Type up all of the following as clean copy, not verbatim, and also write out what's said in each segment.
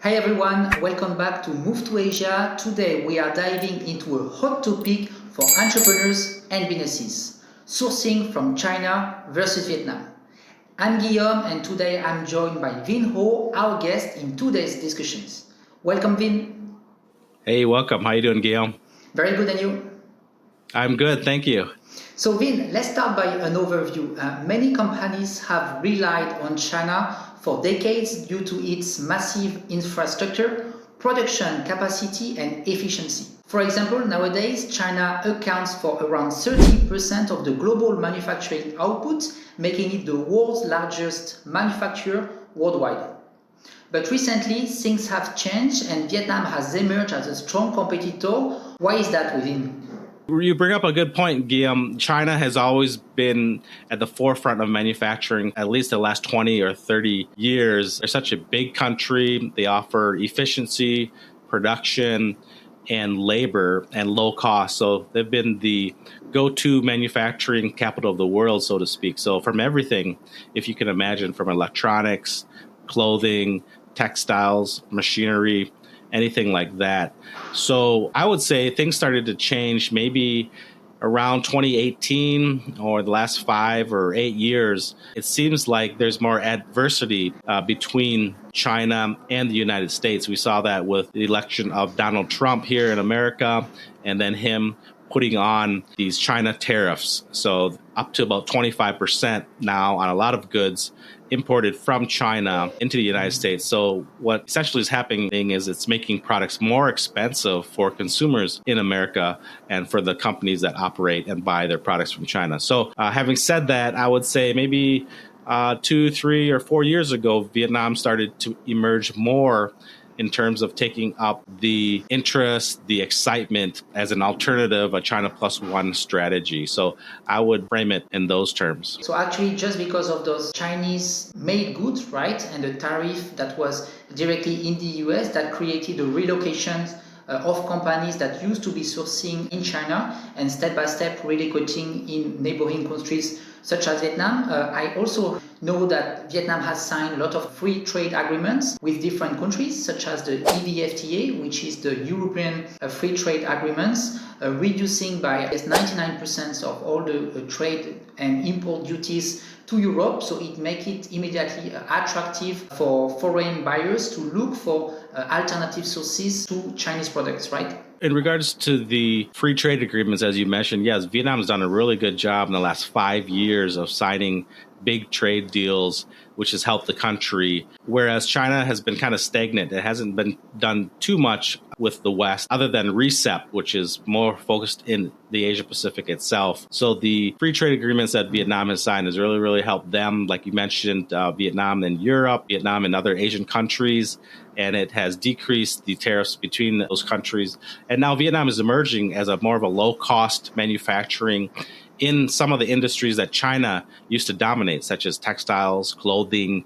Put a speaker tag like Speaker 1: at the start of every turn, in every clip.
Speaker 1: Hi everyone, welcome back to Move to Asia. Today we are diving into a hot topic for entrepreneurs and businesses, sourcing from China versus Vietnam. I'm Guillaume and today I'm joined by Vin Ho, our guest in today's discussions. Welcome Vin.
Speaker 2: Hey, welcome. How you doing, Guillaume?
Speaker 1: Very good, and you?
Speaker 2: I'm good, thank you.
Speaker 1: So Vin, let's start by an overview. Many companies have relied on China for decades due to its massive infrastructure, production capacity and efficiency. For example, nowadays China accounts for around 30% of the global manufacturing output, making it the world's largest manufacturer worldwide. But recently, things have changed and Vietnam has emerged as a strong competitor. Why is that within?
Speaker 2: You bring up a good point, Guillaume. China has always been at the forefront of manufacturing, at least the last 20 or 30 years. They're such a big country. They offer efficiency, production, and labor and low cost. So they've been the go-to manufacturing capital of the world, so to speak. So from everything, if you can imagine, from electronics, clothing, textiles, machinery, anything like that. So I would say things started to change maybe around 2018 or the last 5 or 8 years. It seems like there's more adversity between China and the United States. We saw that with the election of Donald Trump here in America and then him putting on these China tariffs. So up to about 25% now on a lot of goods imported from China into the United States. So what essentially is happening is it's making products more expensive for consumers in America and for the companies that operate and buy their products from China. So having said that, I would say maybe 2, 3, or 4 years ago, Vietnam started to emerge more in terms of taking up the interest, the excitement as an alternative, a China plus one strategy. So I would frame it in those terms.
Speaker 1: So actually, just because of those Chinese made goods, right, and the tariff that was directly in the US that created a relocation of companies that used to be sourcing in China and step by step relocating in neighboring countries such as Vietnam. I also know that Vietnam has signed a lot of free trade agreements with different countries, such as the EVFTA, which is the European Free Trade Agreements, reducing by 99% of all the trade and import duties to Europe. So it makes it immediately attractive for foreign buyers to look for alternative sources to Chinese products, right?
Speaker 2: In regards to the free trade agreements, as you mentioned, yes, Vietnam has done a really good job in the last 5 years of signing big trade deals, which has helped the country, whereas China has been kind of stagnant. It hasn't been done too much with the West other than RCEP, which is more focused in the Asia Pacific itself. So the free trade agreements that Vietnam has signed has really helped them. Like you mentioned, Vietnam and Europe, Vietnam and other Asian countries, and it has decreased the tariffs between those countries. And now Vietnam is emerging as a more of a low-cost manufacturing in some of the industries that China used to dominate, such as textiles, clothing,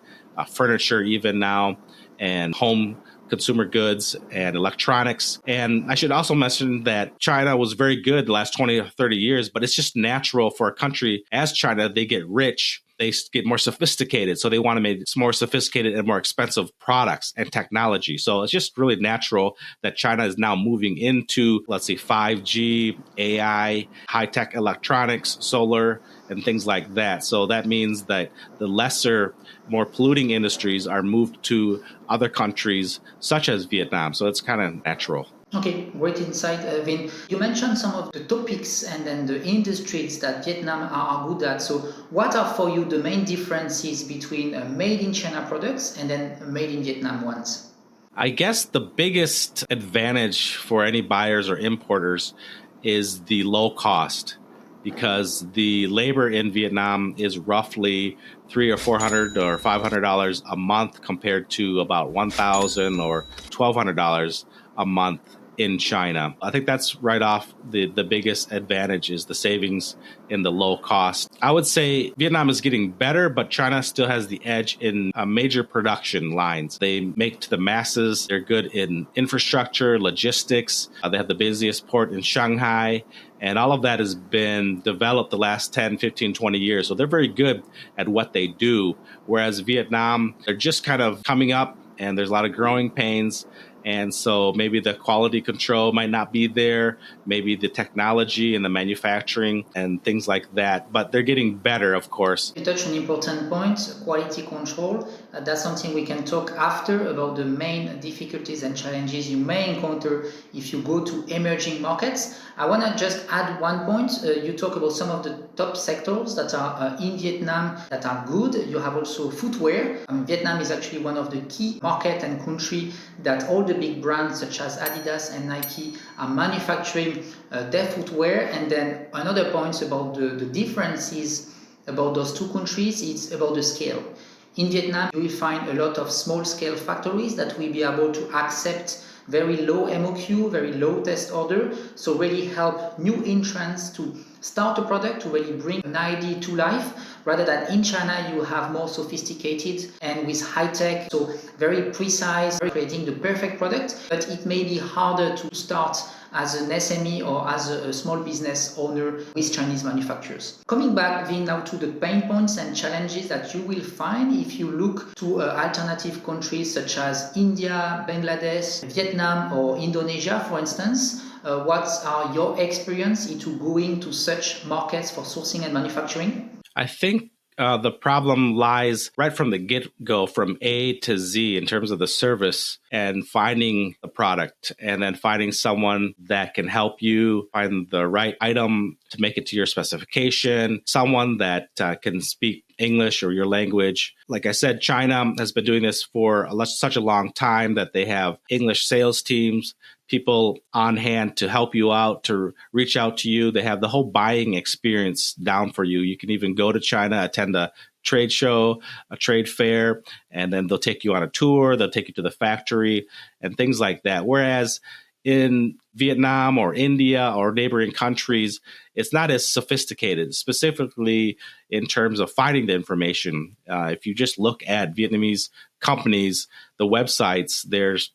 Speaker 2: furniture even now, and home consumer goods and electronics. And I should also mention that China was very good the last 20 or 30 years, but it's just natural for a country as China, they get rich, they get more sophisticated. So they want to make more sophisticated and more expensive products and technology. So it's just really natural that China is now moving into, let's say, 5G, AI, high-tech electronics, solar, and things like that. So that means that the lesser, more polluting industries are moved to other countries such as Vietnam. So it's kind of natural.
Speaker 1: Okay, great insight, Vin. You mentioned some of the topics and then the industries that Vietnam are good at. So what are for you the main differences between made in China products and then made in Vietnam ones?
Speaker 2: I guess the biggest advantage for any buyers or importers is the low cost, because the labor in Vietnam is roughly $300 or $400 or $500 a month compared to about $1,000 or $1,200 a month in China. I think that's right off the biggest advantage is the savings in the low cost. I would say Vietnam is getting better, but China still has the edge in major production lines. They make to the masses. They're good in infrastructure, logistics. They have the busiest port in Shanghai. And all of that has been developed the last 10, 15, 20 years. So they're very good at what they do. Whereas Vietnam, they're just kind of coming up. and there's a lot of growing pains. And so maybe the quality control might not be there, maybe the technology and the manufacturing and things like that. But they're getting better, of course.
Speaker 1: You touch an important point, quality control. That's something we can talk after about the main difficulties and challenges you may encounter if you go to emerging markets. I want to just add one point. You talk about some of the top sectors that are in Vietnam that are good. You have also footwear. Vietnam is actually one of the key market and country that all the big brands such as Adidas and Nike are manufacturing their footwear. And then another point about the differences about those two countries, it's about the scale. In Vietnam, you will find a lot of small-scale factories that will be able to accept very low MOQ, very low test order, so really help new entrants to start a product, to really bring an idea to life, rather than in China you have more sophisticated and with high tech, so very precise, creating the perfect product, but it may be harder to start as an SME or as a small business owner with Chinese manufacturers. Coming back, Vin, now to the pain points and challenges that you will find if you look to alternative countries such as India, Bangladesh, Vietnam or Indonesia, for instance. What are your experience into going to such markets for sourcing and manufacturing?
Speaker 2: I think the problem lies right from the get-go, from A to Z in terms of the service and finding the product and then finding someone that can help you find the right item to make it to your specification, someone that can speak English or your language. Like I said, China has been doing this for such a long time that they have English sales teams, people on hand to help you out, to reach out to you. They have the whole buying experience down for you. You can even go to China, attend a trade show, a trade fair, and then they'll take you on a tour. They'll take you to the factory and things like that. Whereas in Vietnam or India or neighboring countries, it's not as sophisticated, specifically in terms of finding the information. If you just look at Vietnamese companies, the websites, there's,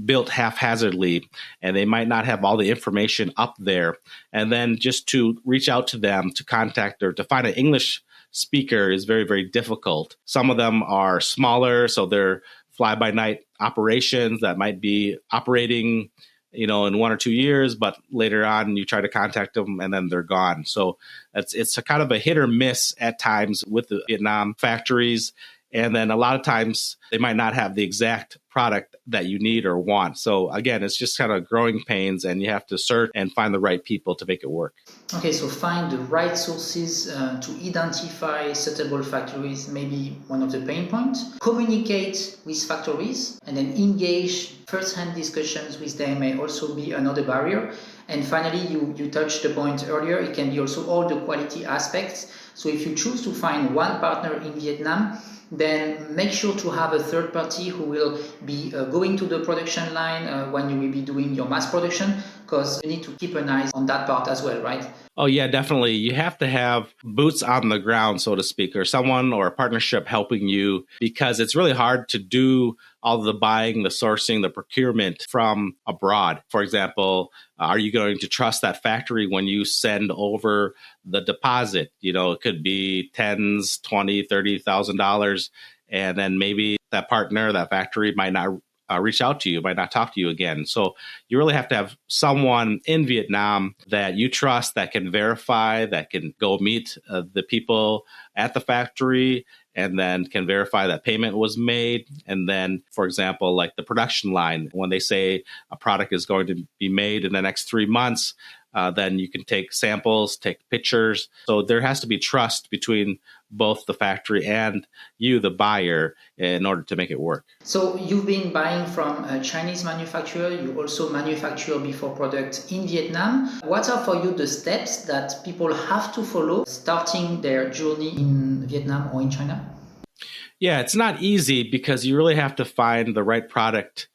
Speaker 2: built haphazardly, and they might not have all the information up there. And then just to reach out to them, to contact or to find an English speaker is very, very difficult. Some of them are smaller, so they're fly-by-night operations that might be operating, in 1 or 2 years, but later on you try to contact them and then they're gone. So it's a kind of a hit or miss at times with the Vietnam factories. And then a lot of times they might not have the exact product that you need or want. So again, it's just kind of growing pains, and you have to search and find the right people to make it work.
Speaker 1: Okay, so find the right sources to identify suitable factories, maybe one of the pain points. Communicate with factories and then engage first-hand discussions with them may also be another barrier. And finally, you touched the point earlier, it can be also all the quality aspects. So if you choose to find one partner in Vietnam, then make sure to have a third party who will be going to the production line when you will be doing your mass production, because you need to keep an eye on that part as well, right?
Speaker 2: Oh, yeah, definitely. You have to have boots on the ground, so to speak, or someone or a partnership helping you, because it's really hard to do all the buying, the sourcing, the procurement from abroad. For example, are you going to trust that factory when you send over the deposit? It could be tens, $20,000, $30,000. And then maybe that partner, that factory might not reach out to you, might not talk to you again. So you really have to have someone in Vietnam that you trust, that can verify, that can go meet the people at the factory, and then can verify that payment was made. And then, for example, like the production line, when they say a product is going to be made in the next 3 months, then you can take samples, take pictures. So there has to be trust between both the factory and you, the buyer, in order to make it work.
Speaker 1: So you've been buying from a Chinese manufacturer. You also manufacture before products in Vietnam. What are for you the steps that people have to follow starting their journey in Vietnam or in China?
Speaker 2: Yeah, it's not easy because you really have to find the right product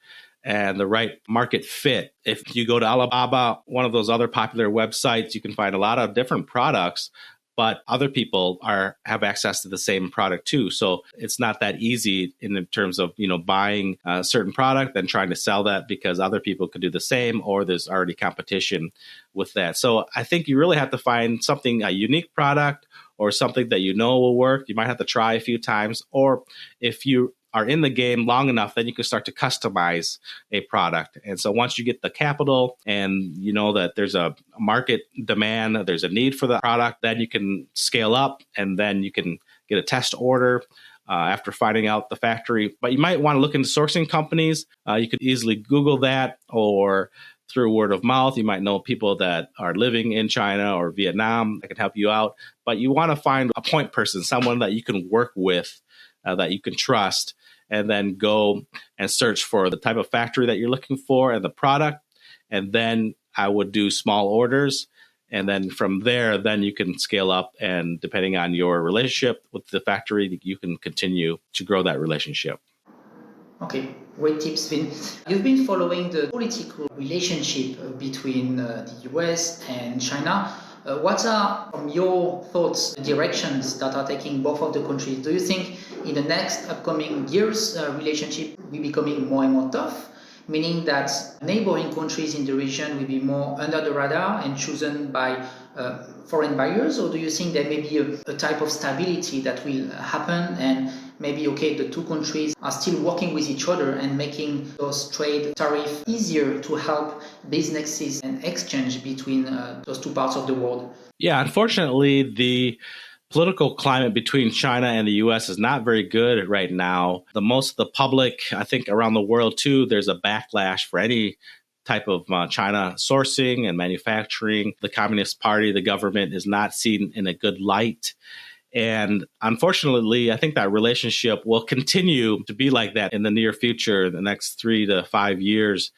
Speaker 2: and the right market fit. If you go to Alibaba, one of those other popular websites, you can find a lot of different products, but other people have access to the same product too. So it's not that easy in terms of, buying a certain product and trying to sell that because other people could do the same, or there's already competition with that. So I think you really have to find a unique product or something that will work. You might have to try a few times, or if you are in the game long enough, then you can start to customize a product. And so once you get the capital and you know that there's a market demand, there's a need for the product, then you can scale up and then you can get a test order after finding out the factory. But you might want to look into sourcing companies. You could easily Google that, or through word of mouth, you might know people that are living in China or Vietnam that can help you out. But you want to find a point person, someone that you can work with, that you can trust, and then go and search for the type of factory that you're looking for and the product. And then I would do small orders. And then from there, then you can scale up. And depending on your relationship with the factory, you can continue to grow that relationship.
Speaker 1: Okay, great tips, Vin. You've been following the political relationship between the US and China. What are, from your thoughts, the directions that are taking both of the countries? Do you think in the next upcoming years, relationship will be becoming more and more tough, meaning that neighboring countries in the region will be more under the radar and chosen by foreign buyers? Or do you think there may be a type of stability that will happen, and maybe, okay, the two countries are still working with each other and making those trade tariffs easier to help businesses and exchange between those two parts of the world?
Speaker 2: Yeah, unfortunately, the political climate between China and the US is not very good right now. Most of the public, I think around the world too, there's a backlash for any type of China sourcing and manufacturing. The Communist Party, the government, is not seen in a good light. And unfortunately, I think that relationship will continue to be like that in the near future, the next 3 to 5 years.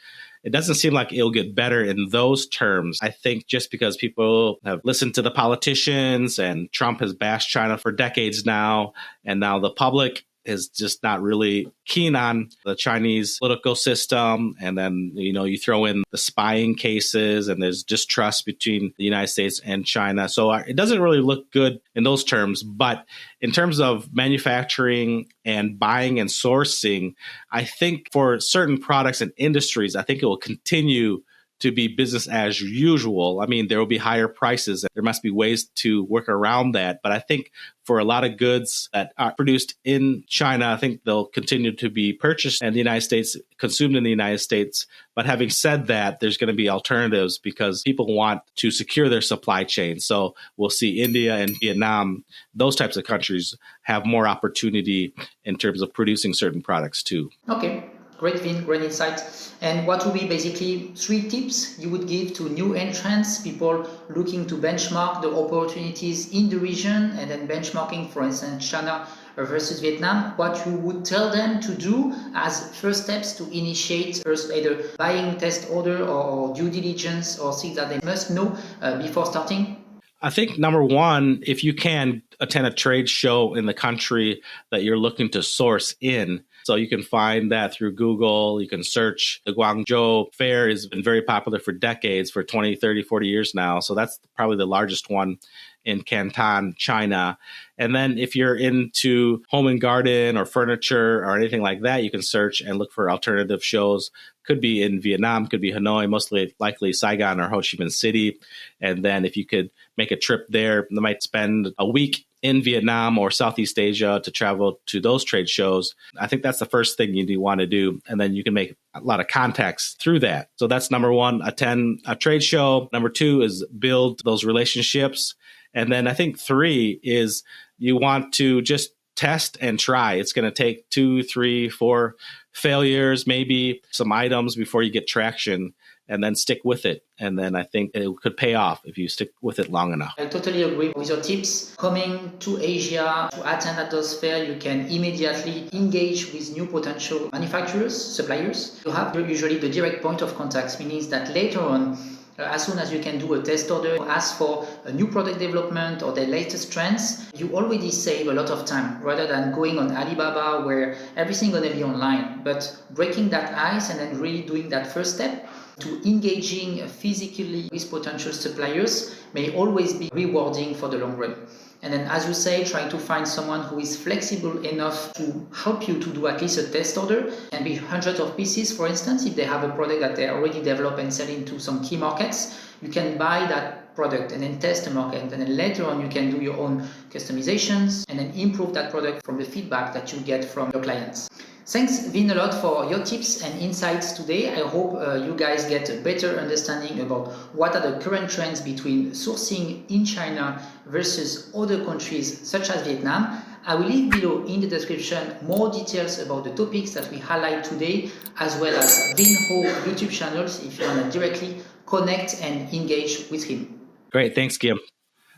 Speaker 2: It doesn't seem like it'll get better in those terms. I think just because people have listened to the politicians and Trump has bashed China for decades now, and now the public is just not really keen on the Chinese political system. And then, you throw in the spying cases and there's distrust between the United States and China. So it doesn't really look good in those terms. But in terms of manufacturing and buying and sourcing, I think for certain products and industries, I think it will continue to be business as usual. I mean, there will be higher prices. There must be ways to work around that. But I think for a lot of goods that are produced in China, I think they'll continue to be purchased in the United States, consumed in the United States. But having said that, there's going to be alternatives because people want to secure their supply chain. So we'll see India and Vietnam, those types of countries, have more opportunity in terms of producing certain products too.
Speaker 1: Okay. Great, Vin, great insight. And what would be basically 3 tips you would give to new entrants, people looking to benchmark the opportunities in the region, and then benchmarking, for instance, China versus Vietnam? What you would tell them to do as first steps to initiate first either buying test order or due diligence, or things that they must know before starting?
Speaker 2: I think number one, if you can attend a trade show in the country that you're looking to source in. So you can find that through Google. You can search. The Guangzhou Fair has been very popular for decades, for 20, 30, 40 years now. So that's probably the largest one in Canton, China. And then if you're into home and garden or furniture or anything like that, you can search and look for alternative shows. Could be in Vietnam, could be Hanoi, mostly likely Saigon or Ho Chi Minh City. And then if you could make a trip there, they might spend a week in Vietnam or Southeast Asia to travel to those trade shows. I think that's the first thing you do want to do. And then you can make a lot of contacts through that. So that's number one, attend a trade show. Number 2 is build those relationships. And then I think 3 is you want to just test and try. It's going to take 2, 3, 4 failures, maybe some items before you get traction, and then stick with it. And then I think it could pay off if you stick with it long enough.
Speaker 1: I totally agree with your tips. Coming to Asia to attend at those fairs, you can immediately engage with new potential manufacturers, suppliers. You have usually the direct point of contact, meaning that later on, as soon as you can do a test order, ask for a new product development or the latest trends, you already save a lot of time rather than going on Alibaba where everything's going to be online. But breaking that ice and then really doing that first step to engaging physically with potential suppliers may always be rewarding for the long run. And then, as you say, trying to find someone who is flexible enough to help you to do at least a test order, and be hundreds of pieces, for instance. If they have a product that they already developed and sell into some key markets, you can buy that that product and then test the market, and then later on you can do your own customizations and then improve that product from the feedback that you get from your clients. Thanks, Vin, a lot for your tips and insights today. I hope you guys get a better understanding about what are the current trends between sourcing in China versus other countries such as Vietnam. I will leave below in the description more details about the topics that we highlight today, as well as Vin Ho YouTube channels if you want to directly connect and engage with him.
Speaker 2: Great. Thanks, Guillaume.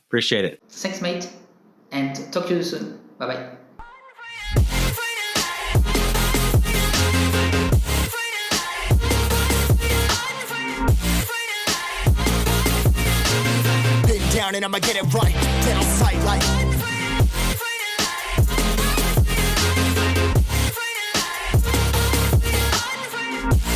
Speaker 2: Appreciate it.
Speaker 1: Thanks, mate, and talk to you soon. Bye-bye.
Speaker 3: Down and I'ma get it right, then I'll sight like